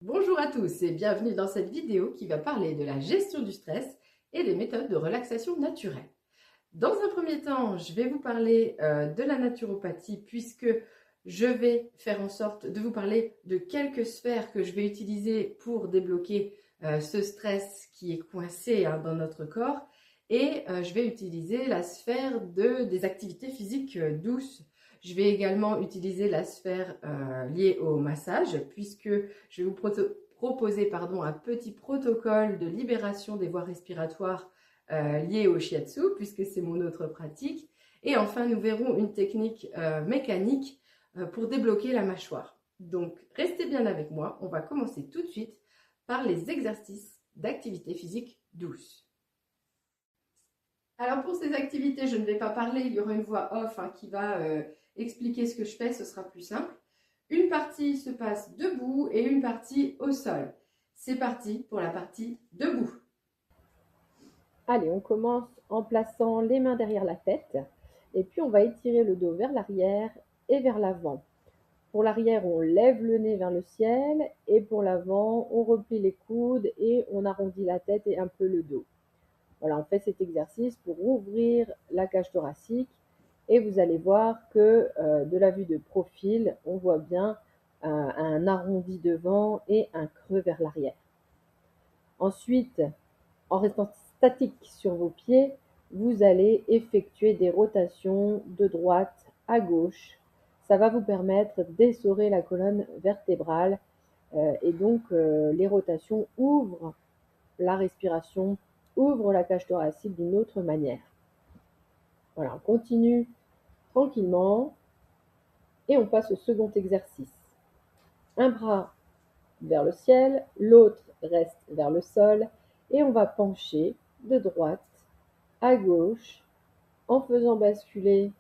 Bonjour à tous et bienvenue dans cette vidéo qui va parler de la gestion du stress et des méthodes de relaxation naturelle. Dans un premier temps, je vais vous parler de la naturopathie puisque je vais faire en sorte de vous parler de quelques sphères que je vais utiliser pour débloquer ce stress qui est coincé dans notre corps et je vais utiliser la sphère des activités physiques douces. Je vais également utiliser la sphère liée au massage puisque je vais vous proposer un petit protocole de libération des voies respiratoires liées au shiatsu puisque c'est mon autre pratique. Et enfin, nous verrons une technique mécanique pour débloquer la mâchoire. Donc, restez bien avec moi. On va commencer tout de suite par les exercices d'activité physique douce. Alors pour ces activités, je ne vais pas parler, il y aura une voix off qui va expliquer ce que je fais, ce sera plus simple. Une partie se passe debout et une partie au sol. C'est parti pour la partie debout. Allez, on commence en plaçant les mains derrière la tête et puis on va étirer le dos vers l'arrière et vers l'avant. Pour l'arrière, on lève le nez vers le ciel et pour l'avant, on replie les coudes et on arrondit la tête et un peu le dos. Voilà, on fait cet exercice pour ouvrir la cage thoracique et vous allez voir que de la vue de profil, on voit bien un arrondi devant et un creux vers l'arrière. Ensuite, en restant statique sur vos pieds, vous allez effectuer des rotations de droite à gauche. Ça va vous permettre d'essorer la colonne vertébrale et donc les rotations ouvrent la respiration, ouvrent la cage thoracique d'une autre manière. Voilà, on continue tranquillement et on passe au second exercice. Un bras vers le ciel, l'autre reste vers le sol et on va pencher de droite à gauche en faisant basculer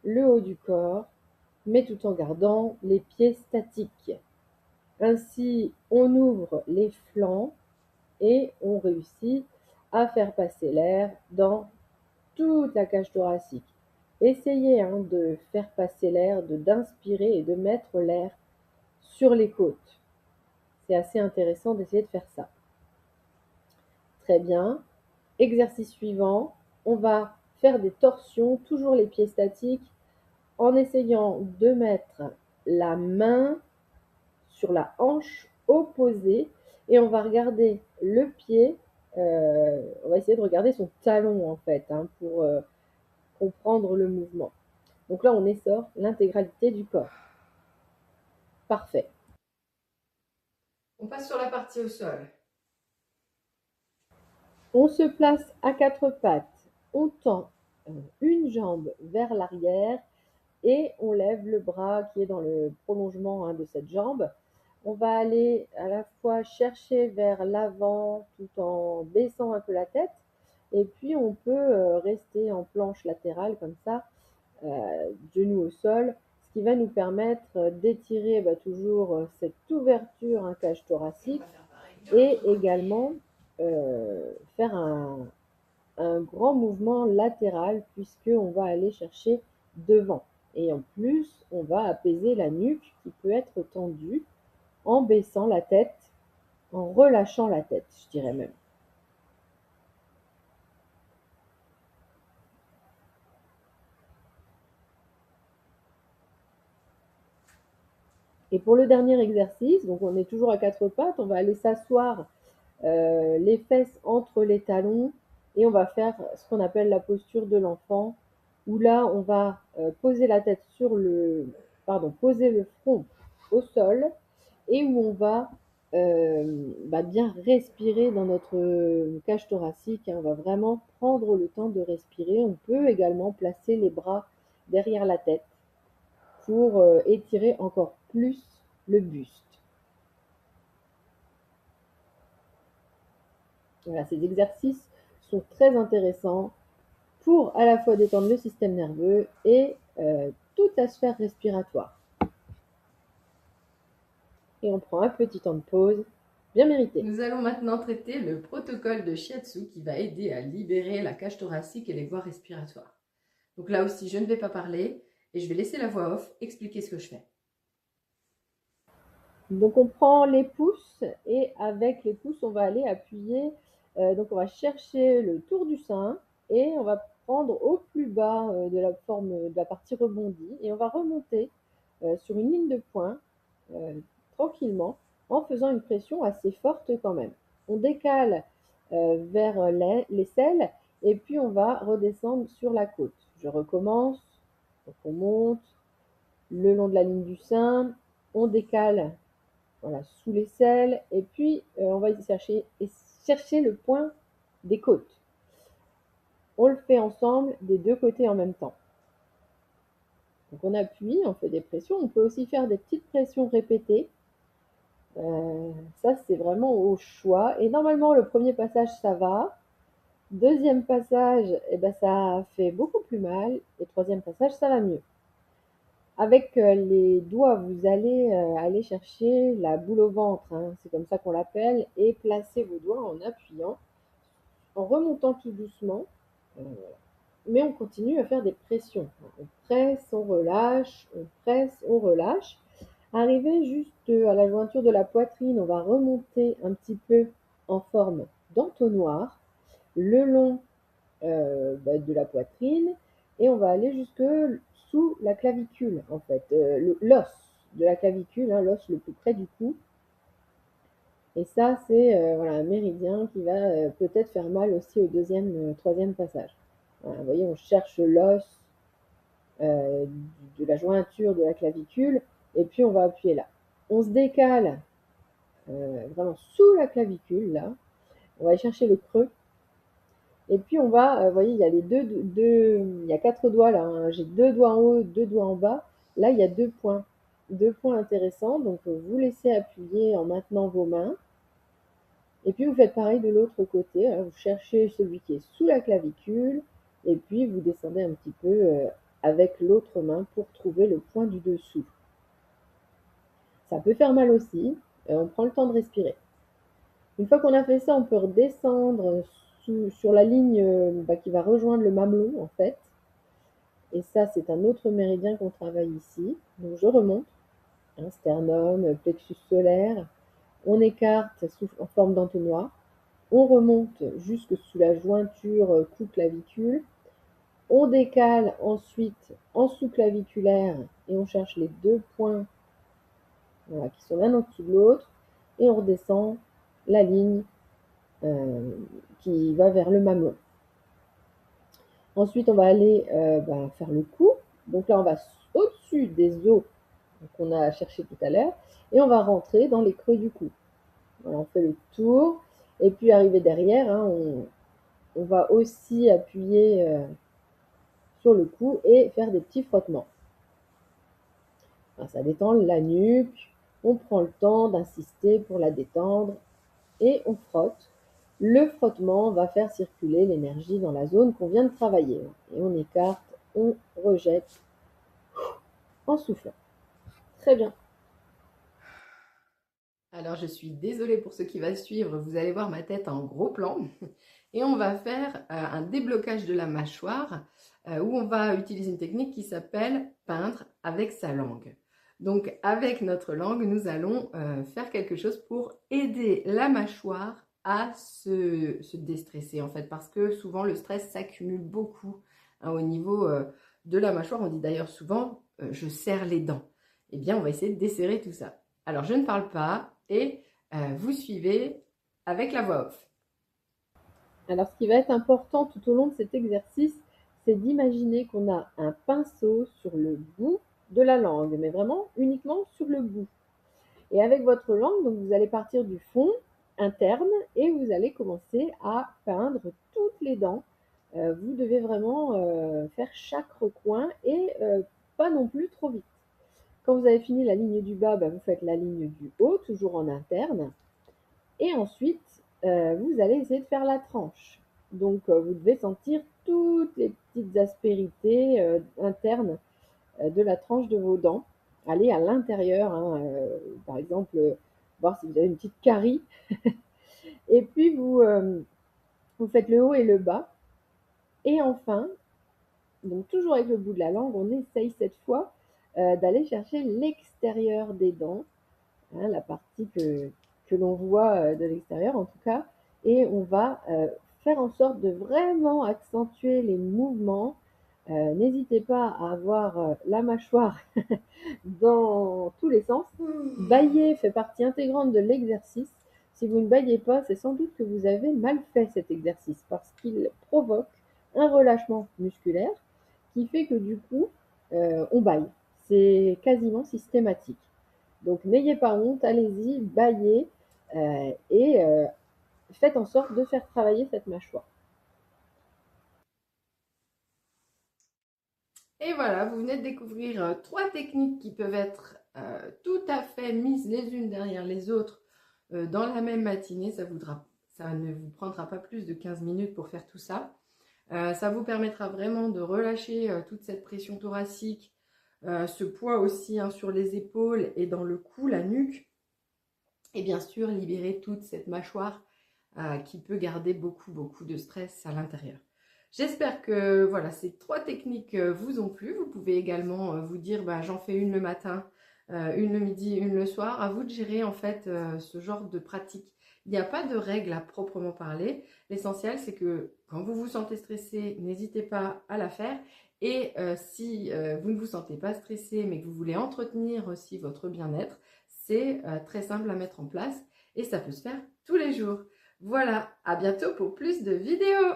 le haut du corps, mais tout en gardant les pieds statiques. Ainsi, on ouvre les flancs et on réussit à faire passer l'air dans toute la cage thoracique. Essayez de faire passer l'air, d'inspirer et de mettre l'air sur les côtes. C'est assez intéressant d'essayer de faire ça. Très bien. Exercice suivant, on va faire des torsions, toujours les pieds statiques, en essayant de mettre la main sur la hanche opposée et on va regarder le pied, on va essayer de regarder son talon en fait pour comprendre le mouvement. Donc là, on essore l'intégralité du corps. Parfait. On passe sur la partie au sol. On se place à quatre pattes, on tend une jambe vers l'arrière et on lève le bras qui est dans le prolongement de cette jambe. On va aller à la fois chercher vers l'avant tout en baissant un peu la tête et puis on peut rester en planche latérale comme ça, genoux au sol, ce qui va nous permettre d'étirer toujours cette ouverture cage thoracique et également faire un grand mouvement latéral puisqu'on va aller chercher devant. Et en plus, on va apaiser la nuque qui peut être tendue en baissant la tête, en relâchant la tête, je dirais même. Et pour le dernier exercice, donc on est toujours à quatre pattes, on va aller s'asseoir les fesses entre les talons et on va faire ce qu'on appelle la posture de l'enfant, où là on va poser la tête poser le front au sol et où on va bien respirer dans notre cage thoracique. On va vraiment prendre le temps de respirer. On peut également placer les bras derrière la tête pour étirer encore plus le buste. Voilà, ces exercices sont très intéressants pour à la fois détendre le système nerveux et toute la sphère respiratoire. Et on prend un petit temps de pause, bien mérité. Nous allons maintenant traiter le protocole de shiatsu qui va aider à libérer la cage thoracique et les voies respiratoires. Donc là aussi, je ne vais pas parler et je vais laisser la voix off expliquer ce que je fais. Donc on prend les pouces et avec les pouces, on va aller appuyer. Donc on va chercher le tour du sein et on va prendre au plus bas de la forme de la partie rebondie et on va remonter sur une ligne de poing euh, tranquillement en faisant une pression assez forte quand même. On décale vers l'aisselle et puis on va redescendre sur la côte. Je recommence, donc on monte le long de la ligne du sein, on décale voilà, sous l'aisselle, et puis on va chercher le point des côtes. On le fait ensemble des deux côtés en même temps. Donc on appuie, on fait des pressions, on peut aussi faire des petites pressions répétées. Ça c'est vraiment au choix. Et normalement le premier passage ça va, deuxième passage eh ben, ça fait beaucoup plus mal, et troisième passage ça va mieux. Avec les doigts, vous allez aller chercher la boule au ventre, hein, c'est comme ça qu'on l'appelle, et placer vos doigts en appuyant, en remontant tout doucement, euh, mais on continue à faire des pressions. On presse, on relâche, on presse, on relâche. Arrivé juste à la jointure de la poitrine, on va remonter un petit peu en forme d'entonnoir le long de la poitrine et on va aller jusque sous la clavicule en fait, l'os de la clavicule, hein, l'os le plus près du cou. Et ça, c'est voilà, un méridien qui va peut-être faire mal aussi au deuxième, troisième passage. Voilà, vous voyez, on cherche l'os euh, de la jointure de la clavicule et puis on va appuyer là. On se décale vraiment sous la clavicule là. On va aller chercher le creux. Et puis on va, vous voyez, il y a il y a quatre doigts là, hein. J'ai deux doigts en haut, deux doigts en bas. Là, il y a deux points intéressants. Donc vous laissez appuyer en maintenant vos mains. Et puis vous faites pareil de l'autre côté, hein. Vous cherchez celui qui est sous la clavicule et puis vous descendez un petit peu avec l'autre main pour trouver le point du dessous. Ça peut faire mal aussi. On prend le temps de respirer. Une fois qu'on a fait ça, on peut redescendre sur la ligne qui va rejoindre le mamelon en fait. Et ça, c'est un autre méridien qu'on travaille ici. Donc je remonte, hein, sternum, plexus solaire. On écarte en forme d'entonnoir. On remonte jusque sous la jointure cou-clavicule. On décale ensuite en sous-claviculaire et on cherche les deux points voilà, qui sont l'un en dessous de l'autre. Et on redescend la ligne qui va vers le mamelon. Ensuite, on va aller faire le cou. Donc là, on va au-dessus des os qu'on a cherché tout à l'heure et on va rentrer dans les creux du cou. Voilà, on fait le tour et puis arrivé derrière, hein, on va aussi appuyer sur le cou et faire des petits frottements. Alors, ça détend la nuque, on prend le temps d'insister pour la détendre et on frotte. Le frottement va faire circuler l'énergie dans la zone qu'on vient de travailler. Et on écarte, on rejette en soufflant. Très bien. Alors, je suis désolée pour ceux qui va suivre, vous allez voir ma tête en gros plan. Et on va faire un déblocage de la mâchoire où on va utiliser une technique qui s'appelle peindre avec sa langue. Donc, avec notre langue, nous allons faire quelque chose pour aider la mâchoire à se déstresser en fait, parce que souvent le stress s'accumule beaucoup hein, au niveau de la mâchoire. On dit d'ailleurs souvent je serre les dents. Eh bien, on va essayer de desserrer tout ça. Alors, je ne parle pas et vous suivez avec la voix off. Alors, ce qui va être important tout au long de cet exercice, c'est d'imaginer qu'on a un pinceau sur le bout de la langue, mais vraiment uniquement sur le bout. Et avec votre langue, donc vous allez partir du fond interne et vous allez commencer à peindre toutes les dents. Vous devez vraiment faire chaque recoin et pas non plus trop vite. Quand vous avez fini la ligne du bas, vous faites la ligne du haut, toujours en interne. Et ensuite, vous allez essayer de faire la tranche. Donc, vous devez sentir toutes les petites aspérités internes de la tranche de vos dents. Aller à l'intérieur, hein, par exemple, voir si vous avez une petite carie. Et puis, vous faites le haut et le bas. Et enfin, donc toujours avec le bout de la langue, on essaye cette fois d'aller chercher l'extérieur des dents hein, la partie que l'on voit de l'extérieur en tout cas, et on va faire en sorte de vraiment accentuer les mouvements. N'hésitez pas à avoir la mâchoire dans tous les sens. Bailler fait partie intégrante de l'exercice. Si vous ne baillez pas, c'est sans doute que vous avez mal fait cet exercice parce qu'il provoque un relâchement musculaire qui fait que du coup, on baille. C'est quasiment systématique. Donc n'ayez pas honte, allez-y, baillez et faites en sorte de faire travailler cette mâchoire. Et voilà, vous venez de découvrir 3 techniques qui peuvent être tout à fait mises les unes derrière les autres dans la même matinée. Ça ne vous prendra pas plus de 15 minutes pour faire tout ça. Ça vous permettra vraiment de relâcher toute cette pression thoracique, ce poids aussi hein, sur les épaules et dans le cou, la nuque. Et bien sûr, libérer toute cette mâchoire qui peut garder beaucoup de stress à l'intérieur. J'espère que voilà, ces 3 techniques vous ont plu. Vous pouvez également vous dire bah, j'en fais une le matin, une le midi, une le soir. À vous de gérer en fait ce genre de pratique. Il n'y a pas de règle à proprement parler. L'essentiel c'est que quand vous vous sentez stressé, n'hésitez pas à la faire. Et si vous ne vous sentez pas stressé mais que vous voulez entretenir aussi votre bien-être, c'est très simple à mettre en place et ça peut se faire tous les jours. Voilà, à bientôt pour plus de vidéos.